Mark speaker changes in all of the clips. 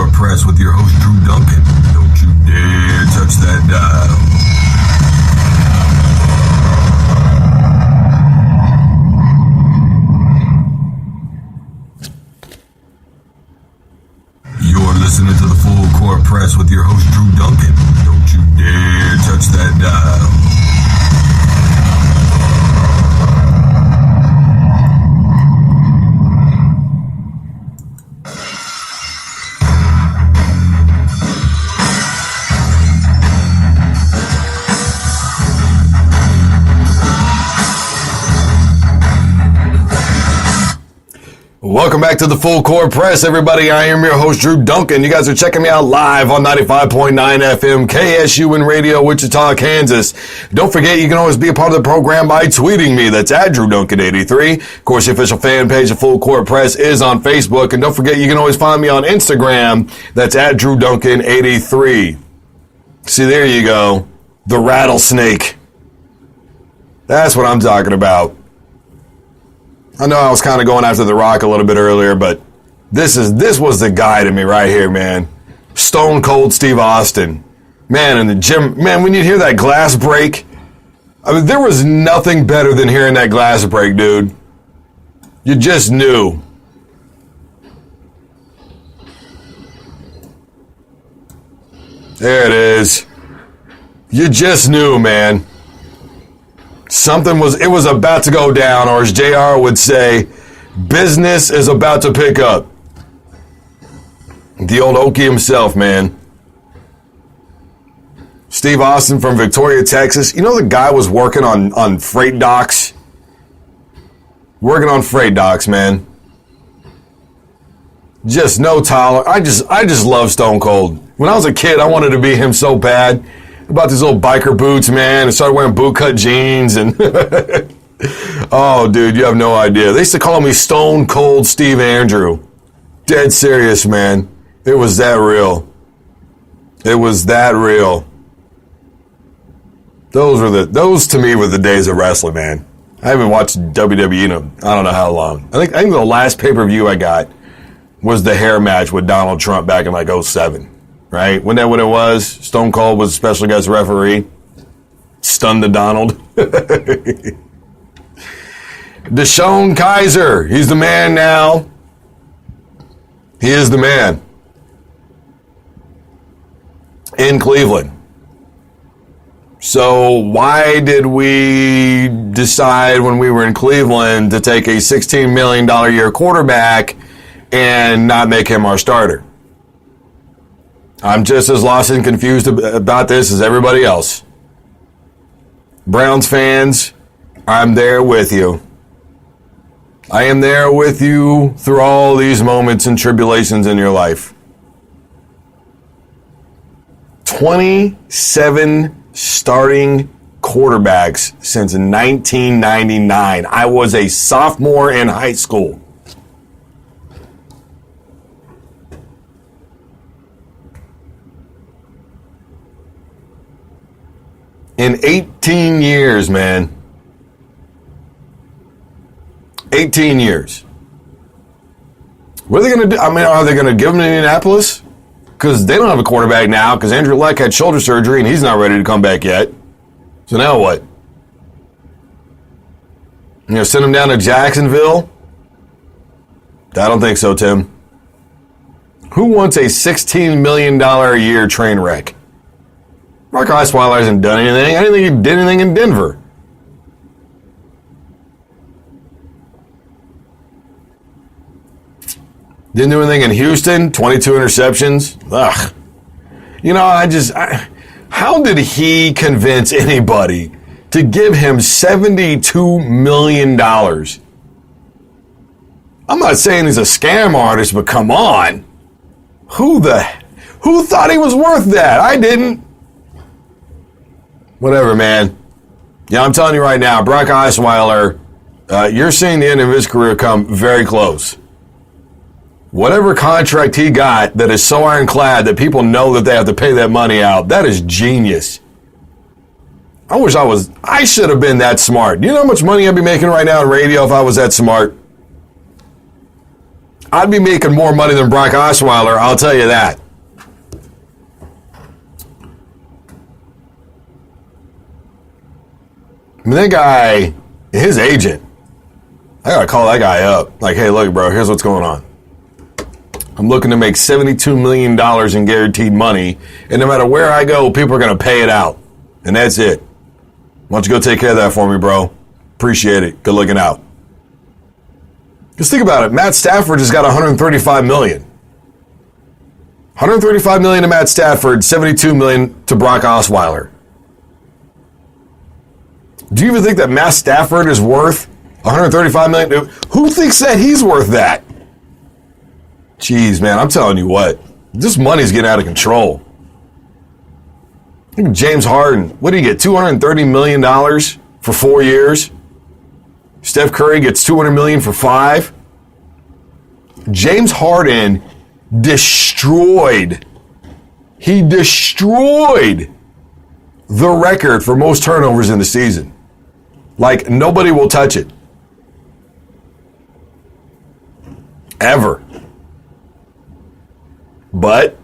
Speaker 1: Court Press with your host, Drew Duncan. Don't you dare touch that dial. You're listening to the Full Court Press with your host, Drew Duncan. Don't you dare touch that dial. Welcome back to the Full Court Press, everybody. I am your host, Drew Duncan. You guys are checking me out live on 95.9 FM, KSUN Radio, Wichita, Kansas. Don't forget, you can always be a part of the program by tweeting me. That's at Drew Duncan 83. Of course, the official fan page of Full Court Press is on Facebook. And don't forget, you can always find me on Instagram. That's at Drew Duncan 83. See, there you go. The rattlesnake. That's what I'm talking about. I know I was kind of going after The Rock a little bit earlier, but this was the guy to me right here, man. Stone Cold Steve Austin. Man, in the gym, man, when you hear that glass break, I mean, there was nothing better than hearing that glass break, dude. You just knew. There it is. You just knew, man. It was about to go down, or as JR would say, business is about to pick up. The old Okie himself, man. Steve Austin from Victoria, Texas. You know the guy was working on freight docks? Working on freight docks, man. Just no tolerance. I just love Stone Cold. When I was a kid, I wanted to be him so bad. About these old biker boots, man, and started wearing bootcut jeans, and oh, dude, you have no idea. They used to call me Stone Cold Steve Andrew. Dead serious, man. It was that real. It was that real. Those to me were the days of wrestling, man. I haven't watched WWE in I don't know how long. I think the last pay-per-view I got was the hair match with Donald Trump back in like 2007. Right? Wasn't that what it was? Stone Cold was a special guest referee. Stunned the Donald. DeShone Kizer. He's the man now. He is the man. In Cleveland. So why did we decide when we were in Cleveland to take a $16 million a year quarterback and not make him our starter? I'm just as lost and confused about this as everybody else. Browns fans, I'm there with you. I am there with you through all these moments and tribulations in your life. 27 starting quarterbacks since 1999. I was a sophomore in high school. In 18 years, man. 18 years. What are they going to do? I mean, are they going to give him to Indianapolis? Because they don't have a quarterback now because Andrew Luck had shoulder surgery and he's not ready to come back yet. So now what? Send him down to Jacksonville? I don't think so, Tim. Who wants a $16 million a year train wreck? Mark Osweiler hasn't done anything. I didn't think he did anything in Denver. Didn't do anything in Houston. 22 interceptions. Ugh. How did he convince anybody to give him $72 million? I'm not saying he's a scam artist, but come on. Who thought he was worth that? I didn't. Whatever, man. Yeah, I'm telling you right now, Brock Osweiler, you're seeing the end of his career come very close. Whatever contract he got that is so ironclad that people know that they have to pay that money out, that is genius. I should have been that smart. Do you know how much money I'd be making right now in radio if I was that smart? I'd be making more money than Brock Osweiler, I'll tell you that. I mean, that guy, his agent, I gotta call that guy up. Like, hey, look, bro, here's what's going on. I'm looking to make $72 million in guaranteed money, and no matter where I go, people are gonna pay it out. And that's it. Why don't you go take care of that for me, bro? Appreciate it. Good looking out. Just think about it. Matt Stafford has got $135 million. $135 million to Matt Stafford, $72 million to Brock Osweiler. Do you even think that Matt Stafford is worth $135 million? Who thinks that he's worth that? Jeez, man, I'm telling you what. This money's getting out of control. Look at James Harden. What do you get, $230 million for 4 years? Steph Curry gets $200 million for 5. James Harden destroyed the record for most turnovers in the season. Like, nobody will touch it. Ever. But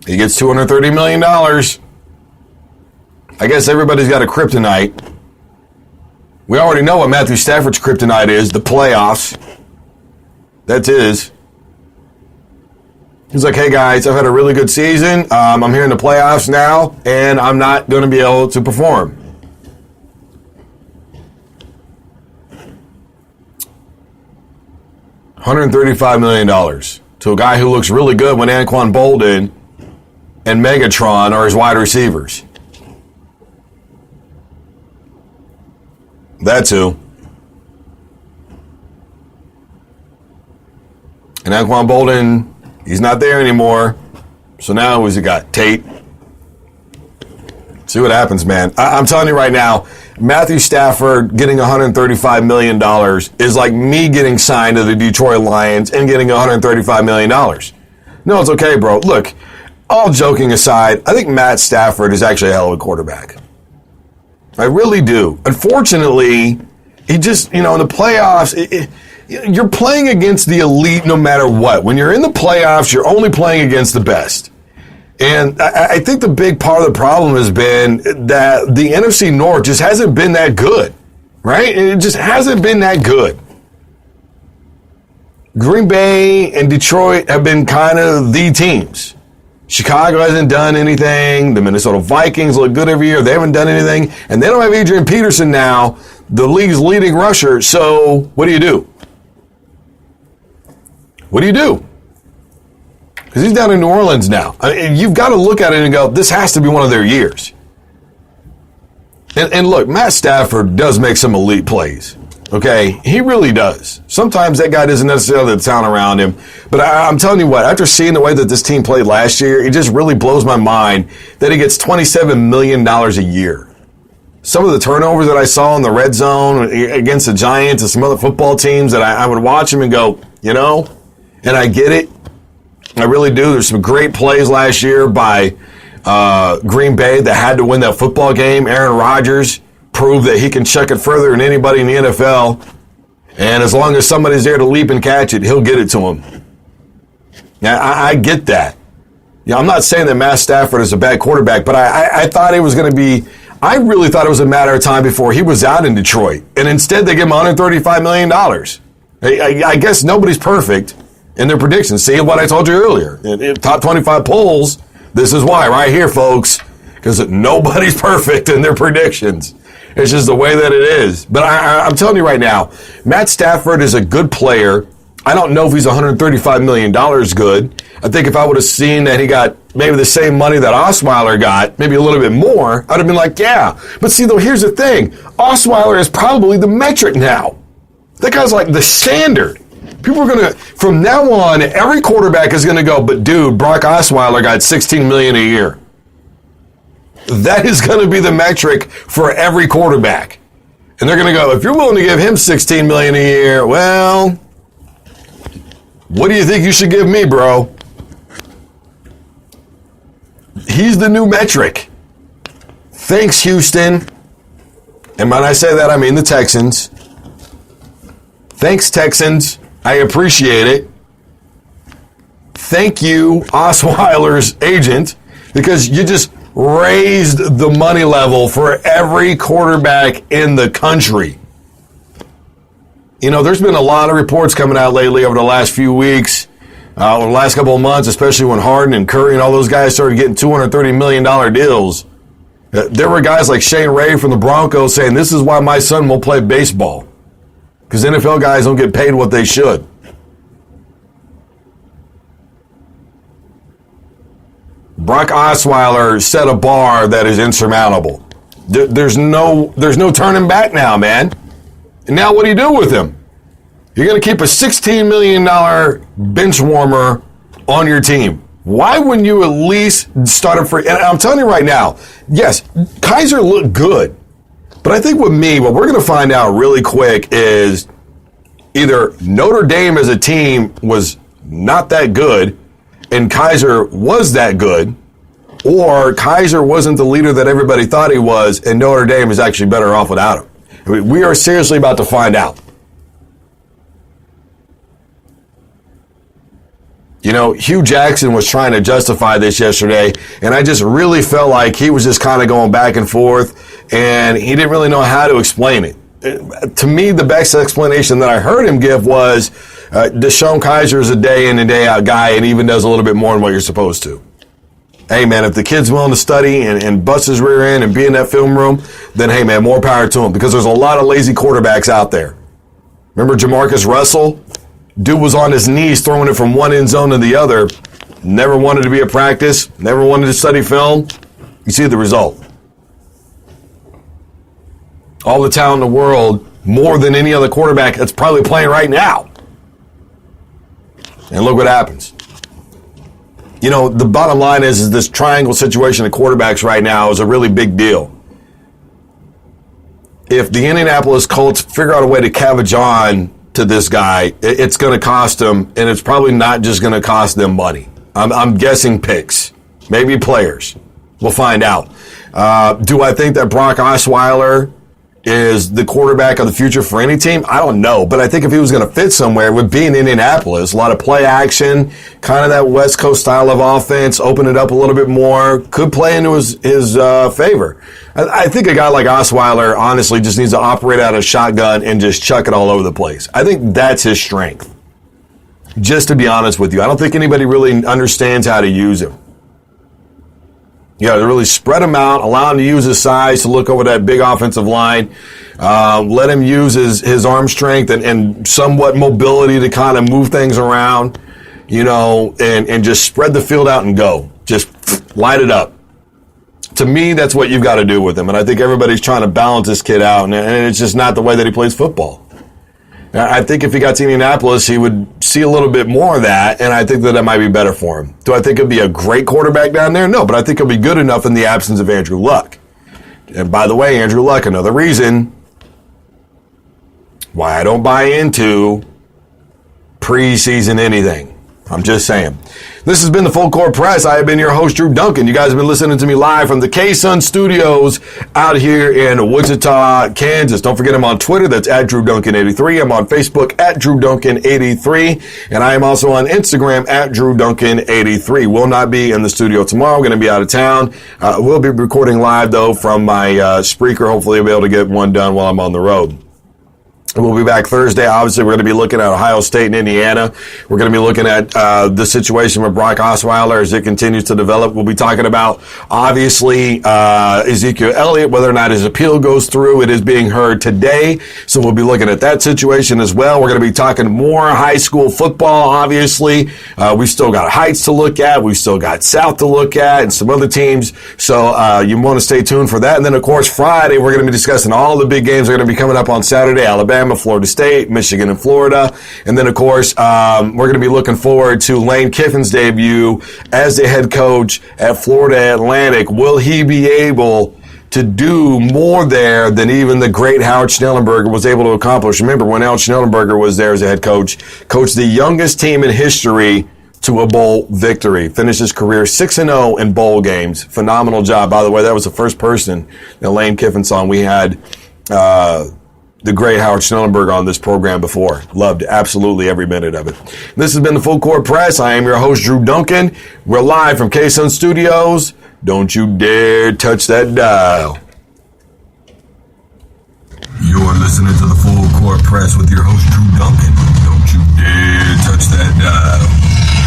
Speaker 1: he gets $230 million. I guess everybody's got a kryptonite. We already know what Matthew Stafford's kryptonite is, the playoffs. That's his. He's like, hey guys, I've had a really good season. I'm here in the playoffs now, and I'm not going to be able to perform. $135 million to a guy who looks really good when Anquan Bolden and Megatron are his wide receivers. That's who. And Anquan Bolden, he's not there anymore. So now who's he got? Tate. See what happens, man. I'm telling you right now, Matthew Stafford getting $135 million is like me getting signed to the Detroit Lions and getting $135 million. No, it's okay, bro. Look, all joking aside, I think Matt Stafford is actually a hell of a quarterback. I really do. Unfortunately, he just, in the playoffs, you're playing against the elite no matter what. When you're in the playoffs, you're only playing against the best. And I think the big part of the problem has been that the NFC North just hasn't been that good, right? It just hasn't been that good. Green Bay and Detroit have been kind of the teams. Chicago hasn't done anything. The Minnesota Vikings look good every year. They haven't done anything. And they don't have Adrian Peterson now, the league's leading rusher. So what do you do? What do you do? Because he's down in New Orleans now. You've got to look at it and go, this has to be one of their years. And look, Matt Stafford does make some elite plays. Okay? He really does. Sometimes that guy doesn't necessarily have the talent around him. But I'm telling you what, after seeing the way that this team played last year, it just really blows my mind that he gets $27 million a year. Some of the turnovers that I saw in the red zone against the Giants and some other football teams that I would watch him and go, and I get it. I really do. There's some great plays last year by Green Bay that had to win that football game. Aaron Rodgers proved that he can chuck it further than anybody in the NFL. And as long as somebody's there to leap and catch it, he'll get it to him. Now, I get that. I'm not saying that Matt Stafford is a bad quarterback, but I thought it was going to be, I really thought it was a matter of time before he was out in Detroit. And instead, they give him $135 million. I guess nobody's perfect in their predictions. See what I told you earlier. In top 25 polls, this is why right here, folks, because nobody's perfect in their predictions. It's just the way that it is. But I'm telling you right now, Matt Stafford is a good player. I don't know if he's $135 million good. I think if I would have seen that he got maybe the same money that Osweiler got, maybe a little bit more, I'd have been like, yeah. But see, though, here's the thing. Osweiler is probably the metric now. That guy's like the standard. People are going to, from now on, every quarterback is going to go, but dude, Brock Osweiler got $16 million a year. That is going to be the metric for every quarterback. And they're going to go, if you're willing to give him $16 million a year, well, what do you think you should give me, bro? He's the new metric. Thanks, Houston. And when I say that, I mean the Texans. Thanks, Texans. I appreciate it. Thank you, Osweiler's agent, because you just raised the money level for every quarterback in the country. You know, there's been a lot of reports coming out lately over the last few weeks, over the last couple of months, especially when Harden and Curry and all those guys started getting $230 million deals. There were guys like Shane Ray from the Broncos saying, this is why my son will play baseball, because NFL guys don't get paid what they should. Brock Osweiler set a bar that is insurmountable. There's no turning back now, man. And now what do you do with him? You're going to keep a $16 million bench warmer on your team. Why wouldn't you at least start him for? And I'm telling you right now, yes, Kizer looked good. But I think with me, what we're going to find out really quick is either Notre Dame as a team was not that good and Kizer was that good, or Kizer wasn't the leader that everybody thought he was, and Notre Dame is actually better off without him. I mean, we are seriously about to find out. You know, Hugh Jackson was trying to justify this yesterday, and I just really felt like he was just kind of going back and forth, and he didn't really know how to explain it. To me, the best explanation that I heard him give was DeShone Kizer is a day in and day out guy and even does a little bit more than what you're supposed to. Hey, man, if the kid's willing to study and bust his rear end and be in that film room, then, hey, man, more power to him, because there's a lot of lazy quarterbacks out there. Remember Jamarcus Russell? Dude was on his knees throwing it from one end zone to the other. Never wanted to be at practice. Never wanted to study film. You see the result. All the talent in the world, more than any other quarterback that's probably playing right now. And look what happens. You know, the bottom line is this triangle situation of quarterbacks right now is a really big deal. If the Indianapolis Colts figure out a way to cabbage on to this guy, it's going to cost them, and it's probably not just going to cost them money. I'm guessing picks, maybe players. We'll find out. Do I think that Brock Osweiler is the quarterback of the future for any team? I don't know, but I think if he was going to fit somewhere, it would be in Indianapolis. A lot of play action, kind of that West Coast style of offense, open it up a little bit more, could play into his favor. I think a guy like Osweiler honestly just needs to operate out a shotgun and just chuck it all over the place. I think that's his strength. Just to be honest with you, I don't think anybody really understands how to use him. You got to really spread him out, allow him to use his size to look over that big offensive line, let him use his arm strength and somewhat mobility to kind of move things around, you know, and just spread the field out and go. Just light it up. To me, that's what you've got to do with him. And I think everybody's trying to balance this kid out, and it's just not the way that he plays football. I think if he got to Indianapolis, he would see a little bit more of that, and I think that might be better for him. Do I think he'll be a great quarterback down there? No, but I think he'll be good enough in the absence of Andrew Luck. And by the way, Andrew Luck, another reason why I don't buy into preseason anything. I'm just saying. This has been the Full Court Press. I have been your host, Drew Duncan. You guys have been listening to me live from the K-Sun Studios out here in Wichita, Kansas. Don't forget I'm on Twitter. That's at DrewDuncan83. I'm on Facebook at DrewDuncan83. And I am also on Instagram at DrewDuncan83. Will not be in the studio tomorrow. I'm going to be out of town. We'll be recording live, though, from my Spreaker. Hopefully I'll be able to get one done while I'm on the road. We'll be back Thursday. Obviously, we're going to be looking at Ohio State and Indiana. We're going to be looking at the situation with Brock Osweiler as it continues to develop. We'll be talking about, obviously, Ezekiel Elliott, whether or not his appeal goes through. It is being heard today, so we'll be looking at that situation as well. We're going to be talking more high school football, obviously. We've still got Heights to look at. We've still got South to look at and some other teams. So you want to stay tuned for that. And then, of course, Friday, we're going to be discussing all the big games that are going to be coming up on Saturday. Alabama, Florida State, Michigan, and Florida. And then, of course, we're going to be looking forward to Lane Kiffin's debut as the head coach at Florida Atlantic. Will he be able to do more there than even the great Howard Schnellenberger was able to accomplish? Remember, when Howard Schnellenberger was there as a head coach, coached the youngest team in history to a bowl victory. Finished his career 6-0 in bowl games. Phenomenal job. By the way, that was the first person that Lane Kiffin saw. We had the great Howard Schnellenberger on this program before. Loved absolutely every minute of it. This has been the Full Court Press. I am your host, Drew Duncan. We're live from K-Sun Studios. Don't you dare touch that dial. You're listening to the Full Court Press with your host, Drew Duncan. Don't you dare touch that dial.